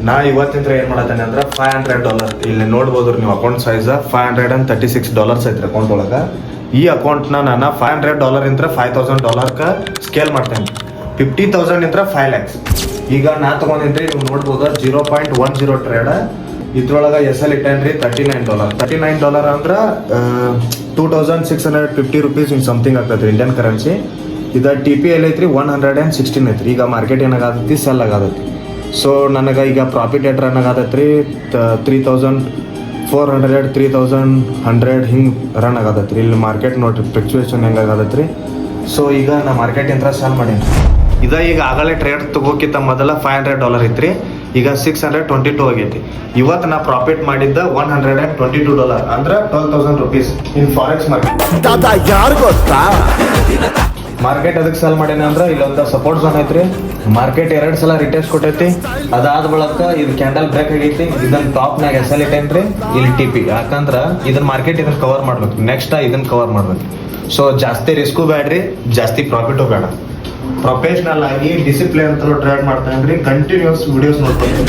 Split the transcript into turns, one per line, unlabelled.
ನಾ ಇವತ್ತಿಂದ ಏನ್ ಮಾಡತ್ತೇನೆ ಅಂದ್ರೆ $500 ಇಲ್ಲಿ ನೋಡ್ಬೋದು ನೀವು ಅಕೌಂಟ್ ಸೈಜ್ $536 ಐತ್ರಿ ಅಕೌಂಟ್ ಒಳಗ. ಈ ಅಕೌಂಟ್ನ ನಾನು $500 ಇಂತ್ರ $5,000 ಸ್ಕೇಲ್ ಮಾಡ್ತೇನೆ. 50,000 ಇಂತ್ರ 5 lakhs. ಈಗ ನಾ ತಗೊಂಡಿನ್ರಿ ನೀವು ನೋಡ್ಬೋದು 0.10 ಟ್ರೇಡ್. ಇದ್ರೊಳಗೆ SL ಇಟ್ಟೇನ್ರಿ $39 ಅಂದ್ರೆ $2,650 ಹಿಂಗೆ ಸಮಥಿಂಗ್ ಆಗ್ತದೆ ಇಂಡಿಯನ್ ಕರೆನ್ಸಿ. ಇದು TP ಎಲ್ಲಿ ಐತ್ರಿ 116 ಐತ್ರಿ. ಈಗ ಮಾರ್ಕೆಟ್ ಏನಾಗತ್ತೈತಿ ಸೆಲ್ ಆಗತೈತಿ. ಸೊ ನನಗೆ ಈಗ ಪ್ರಾಫಿಟ್ ಎಟ್ ರನ್ ಆಗತೈತ್ರಿ 3,400 3,100 ಹಿಂಗೆ ರನ್ ಆಗತೈತ್ರಿ. ಇಲ್ಲಿ ಮಾರ್ಕೆಟ್ ನೋಡ್ರಿ ಫ್ಲಕ್ಚುಯೇಷನ್ ಹೆಂಗೆ ಆಗತೈತ್ರಿ. ಸೊ ಈಗ ನಾ ಮಾರ್ಕೆಟ್ ಇಂತ್ರ ಸೆಲ್ ಮಾಡೀನಿ. ಈಗ ಆಗಲೇ ಟ್ರೇಡ್ ತಗೋಕ್ಕಿಂತ ಮೊದಲ $500 ಐತ್ರಿ. ಈಗ $622 ಆಗೈತಿ. ಇವತ್ತು ನಾ ಪ್ರಾಫಿಟ್ ಮಾಡಿದ್ದ $122 ಅಂದ್ರೆ $12,000 ಇನ್ ಫಾರೆಕ್ಸ್ ಮಾರ್ಕೆಟ್. ಯಾರು ಗೊತ್ತಾ ಮಾರ್ಕೆಟ್ ಅದಕ್ಕೆ ಸೆಲ್ ಮಾಡೇನ ಅಂದ್ರೆ ಇಲ್ಲೊಂದು ಸಪೋರ್ಟ್ ಝೋನ್ ಐತ್ರಿ. ಮಾರ್ಕೆಟ್ 2 ಸಲ ರಿಟೆಸ್ಟ್ ಕೊಟ್ಟೈತಿ. ಅದಾದ ಬಳಿಕ ಇದು ಕ್ಯಾಂಡಲ್ ಬ್ರೇಕ್ ಆಗೈತಿ. ಇದನ್ನ ಟಾಪ್ನಾಗ SL ಇಟ್ಟೇನ್ರಿ, ಇಲ್ಲಿ TP. ಯಾಕಂದ್ರೆ ಇದನ್ನ ಮಾರ್ಕೆಟ್ ಇದನ್ನ ಕವರ್ ಮಾಡ್ಬೇಕು, ನೆಕ್ಸ್ಟ್ ಇದನ್ನ ಕವರ್ ಮಾಡ್ಬೇಕು. ಸೊ ಜಾಸ್ತಿ ರಿಸ್ಕು ಬೇಡ್ರಿ, ಜಾಸ್ತಿ ಪ್ರಾಫಿಟು ಬೇಡ. ಪ್ರೊಫೆಷನಲ್ ಆಗಿ ಡಿಸಿಪ್ಲಿನ್ ಅಂತ ಟ್ರೇಡ್ ಮಾಡ್ತಾನ್ರಿ. ಕಂಟಿನ್ಯೂಸ್ ವಿಡಿಯೋಸ್ ನೋಡ್ತೀನಿ.